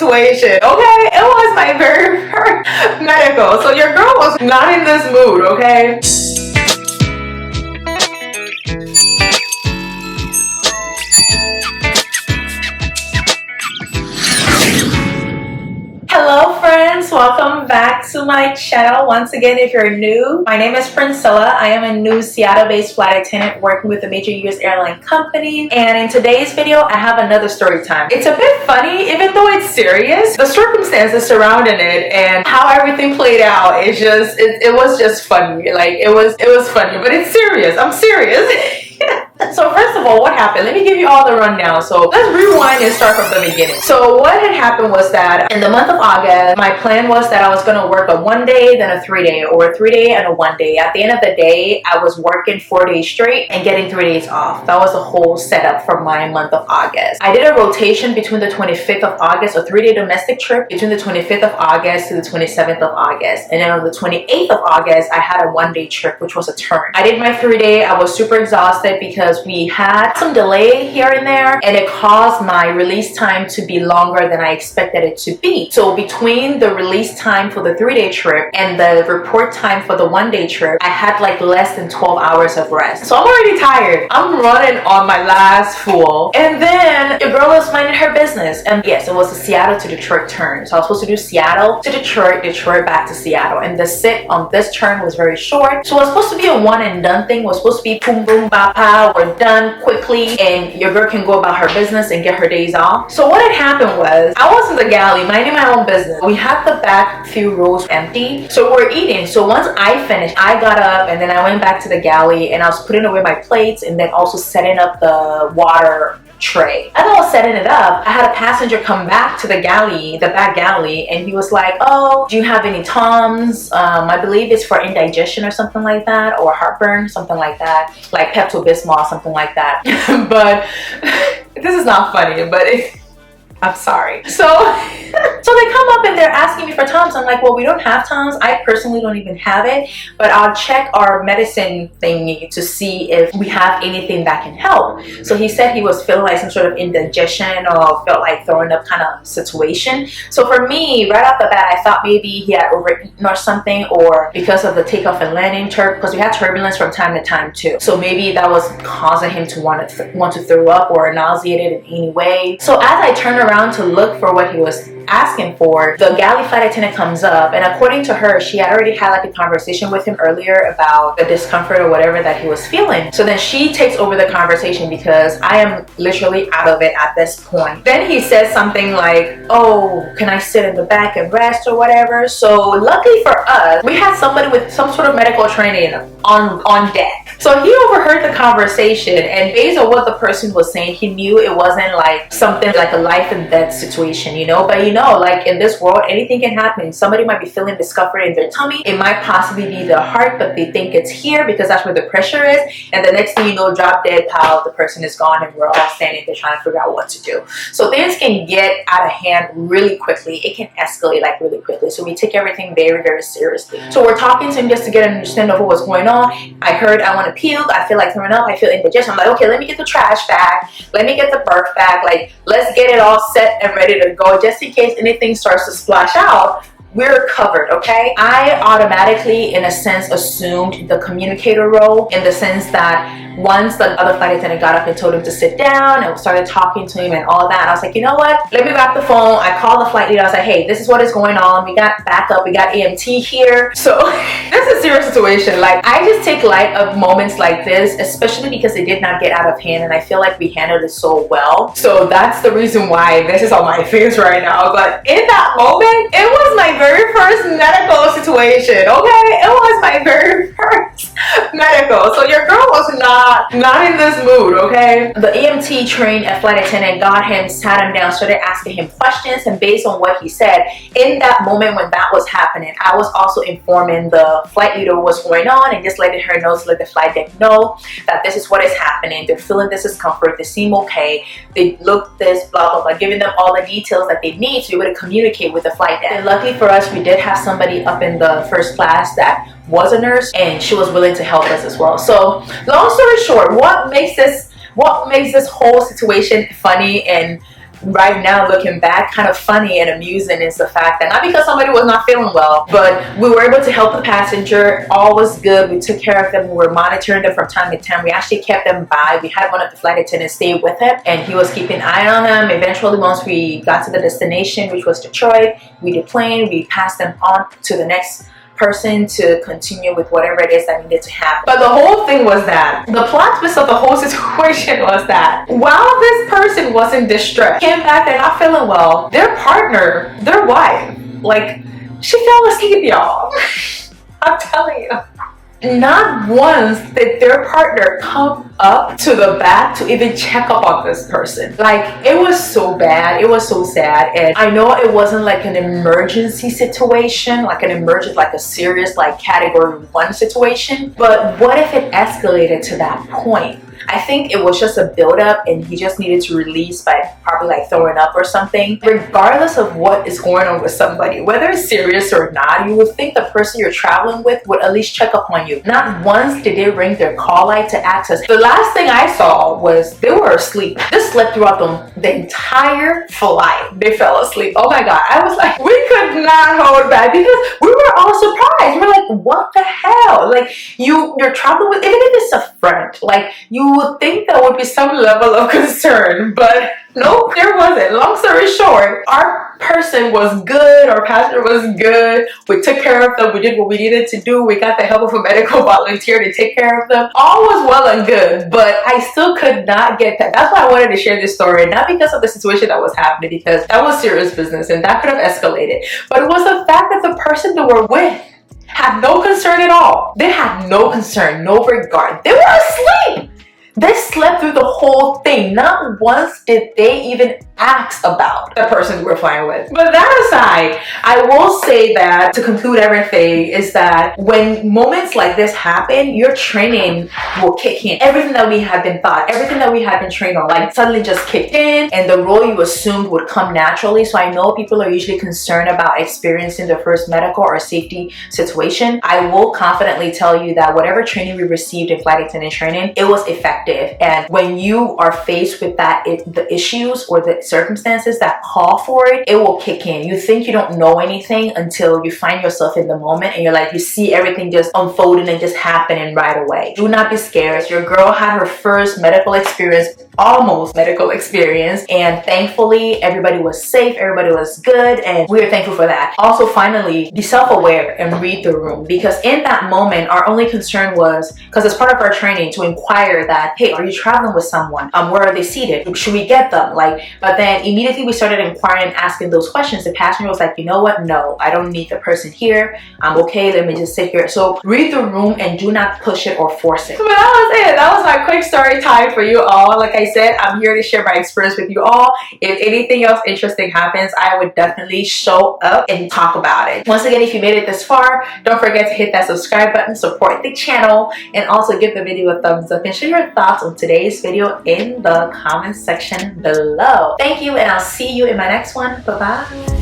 situation, okay? It was my very first medical. So your girl was not in this mood, okay? Hello friends, welcome back to my channel. Once again, if you're new, my name is Priscilla. I am a new Seattle-based flight attendant working with a major US airline company. And in today's video, I have another story time. It's a bit funny, even though it's serious. The circumstances surrounding it and how everything played out, it was just funny. Like it was funny, but it's serious. I'm serious. So first of all, what happened? Let me give you all the rundown. So let's rewind and start from the beginning. So what had happened was that in the month of August, my plan was that I was going to work a 1 day, then a 3 day, or a 3 day and a 1 day. At the end of the day, I was working 4 days straight and getting 3 days off. That was the whole setup for my month of August. I did a rotation between the 25th of August, a 3-day domestic trip, between the 25th of August to the 27th of August. And then on the 28th of August, I had a 1-day trip, which was a turn. I did my 3-day. I was super exhausted because we had some delay here and there, and it caused my release time to be longer than I expected it to be. So between the release time for the 3-day trip and the report time for the 1-day trip, I had like less than 12 hours of rest. So I'm already tired. I'm running on my last fuel. And then the girl was minding her business. And yes, it was a Seattle to Detroit turn. So I was supposed to do Seattle to Detroit, Detroit back to Seattle. And the sit on this turn was very short. So it was supposed to be a one and done thing. It was supposed to be boom, boom, ba, pa, we're done quickly and your girl can go about her business and get her days off. So what had happened was I was in the galley minding my own business. We had the back few rows empty, so we're eating. So once I finished, I got up and then I went back to the galley and I was putting away my plates and then also setting up the water tray. As I was setting it up, I had a passenger come back to the galley, the back galley, and he was like, oh, do you have any Tums? I believe it's for indigestion or something like that, or heartburn, something like that, like Pepto-Bismol, something like that. But this is not funny, but I'm sorry. So they come up and they're asking me for Tums. I'm like, well, we don't have Tums. I personally don't even have it, but I'll check our medicine thingy to see if we have anything that can help. So he said he was feeling like some sort of indigestion or felt like throwing up kind of situation. So for me, right off the bat, I thought maybe he had overeaten or something, or because of the takeoff and landing because we had turbulence from time to time too. So maybe that was causing him to want to throw up or nauseated in any way. So as I turned around to look for what he was asking for, the galley flight attendant comes up, and according to her, she had already had like a conversation with him earlier about the discomfort or whatever that he was feeling. So then she takes over the conversation because I am literally out of it at this point. Then he says something like, oh, can I sit in the back and rest or whatever? So luckily for us, we had somebody with some sort of medical training on deck. So he overheard the conversation, and based on what the person was saying, he knew it wasn't like something like a life and death situation, you know. But you know, like in this world, anything can happen. Somebody might be feeling discomfort in their tummy. It might possibly be the heart, but they think it's here because that's where the pressure is. And the next thing you know, drop dead, pal, the person is gone, and we're all standing there trying to figure out what to do. So things can get out of hand really quickly. It can escalate like really quickly. So we take everything very, very seriously. So we're talking to him just to get an understanding of what was going on. I heard I want to puke. I feel like throwing up. I feel indigestion. I'm like, okay, let me get the trash bag. Let me get the birth bag. Like, let's get it all set and ready to go just in case anything starts to splash out. We're covered, okay? I automatically, in a sense, assumed the communicator role, in the sense that once the other flight attendant got up and told him to sit down and started talking to him and all that, I was like, you know what? Let me grab the phone. I called the flight leader. I was like, hey, this is what is going on. We got backup. We got EMT here. So this is a serious situation. Like, I just take light of moments like this, especially because it did not get out of hand, and I feel like we handled it so well. So that's the reason why this is on my face right now. But in that moment, it was my very first medical situation, okay? It was my very first medical. So your girl was not in this mood, okay? The EMT trained flight attendant got him, sat him down, started asking him questions, and based on what he said, in that moment when that was happening, I was also informing the flight leader what's going on and just letting her know, to let the flight deck know that this is what is happening. They're feeling this discomfort. They seem okay. They look this, blah, blah, blah, giving them all the details that they need to be able to communicate with the flight deck. And luckily for us, we did have somebody up in the first class that was a nurse, and she was willing to help us as well. So long story short, what makes this whole situation funny and right now, looking back, kind of funny and amusing is the fact that not because somebody was not feeling well, but we were able to help the passenger. All was good. We took care of them. We were monitoring them from time to time. We actually kept them by. We had one of the flight attendants stay with him, and he was keeping an eye on them. Eventually, once we got to the destination, which was Detroit, we deplaned. We passed them on to the next person to continue with whatever it is that needed to happen. But the whole thing was that the plot twist of the whole situation was that while this person was in distress, came back, they're not feeling well, their partner, their wife, like, she fell asleep, y'all. I'm telling you. Not once did their partner come up to the back to even check up on this person. Like, it was so bad. It was so sad. And I know it wasn't like an emergency situation, like a serious, like, category 1 situation. But what if it escalated to that point? I think it was just a buildup and he just needed to release by probably like throwing up or something. Regardless of what is going on with somebody, whether it's serious or not, you would think the person you're traveling with would at least check up on you. Not once did they ring their call light to access. The last thing I saw was they were asleep. They slept throughout the entire flight. They fell asleep. Oh my God. I was like, we could not hold back because we were all surprised. We're like, what the hell? Like, you're traveling with, even if it's a friend, like, you would think there would be some level of concern, but nope, there wasn't. Long story short, our person was good, our passenger was good, we took care of them, we did what we needed to do, we got the help of a medical volunteer to take care of them. All was well and good, but I still could not get that. That's why I wanted to share this story, not because of the situation that was happening, because that was serious business and that could have escalated, but it was the fact that the person they were with had no concern at all. They had no concern, no regard. They were asleep. They slept through the whole thing. Not once did they even ask about the person we're flying with. But that aside, I will say that to conclude everything is that when moments like this happen, your training will kick in. Everything that we had been taught, everything that we had been trained on, like suddenly just kicked in, and the role you assumed would come naturally. So I know people are usually concerned about experiencing the first medical or safety situation. I will confidently tell you that whatever training we received in flight attendant training, it was effective. And when you are faced with the issues or the circumstances that call for it, it will kick in. You think you don't know anything until you find yourself in the moment and you're like, you see everything just unfolding and just happening right away. Do not be scared. Your girl had her first medical experience, almost medical experience, and thankfully everybody was safe, everybody was good, and we are thankful for that. Also, finally, be self-aware and read the room, because in that moment our only concern was, because it's part of our training to inquire that, hey, are you traveling with someone? Where are they seated? Should we get them? But then immediately we started inquiring and asking those questions. The passenger was like, you know what? No, I don't need the person here. I'm okay. Let me just sit here. So read the room and do not push it or force it. So that was it. That was my quick story time for you all. Like I said, I'm here to share my experience with you all. If anything else interesting happens, I would definitely show up and talk about it. Once again, if you made it this far, don't forget to hit that subscribe button, support the channel, and also give the video a thumbs up and share your thoughts on today's video in the comment section below. Thank you, and I'll see you in my next one. Bye-bye.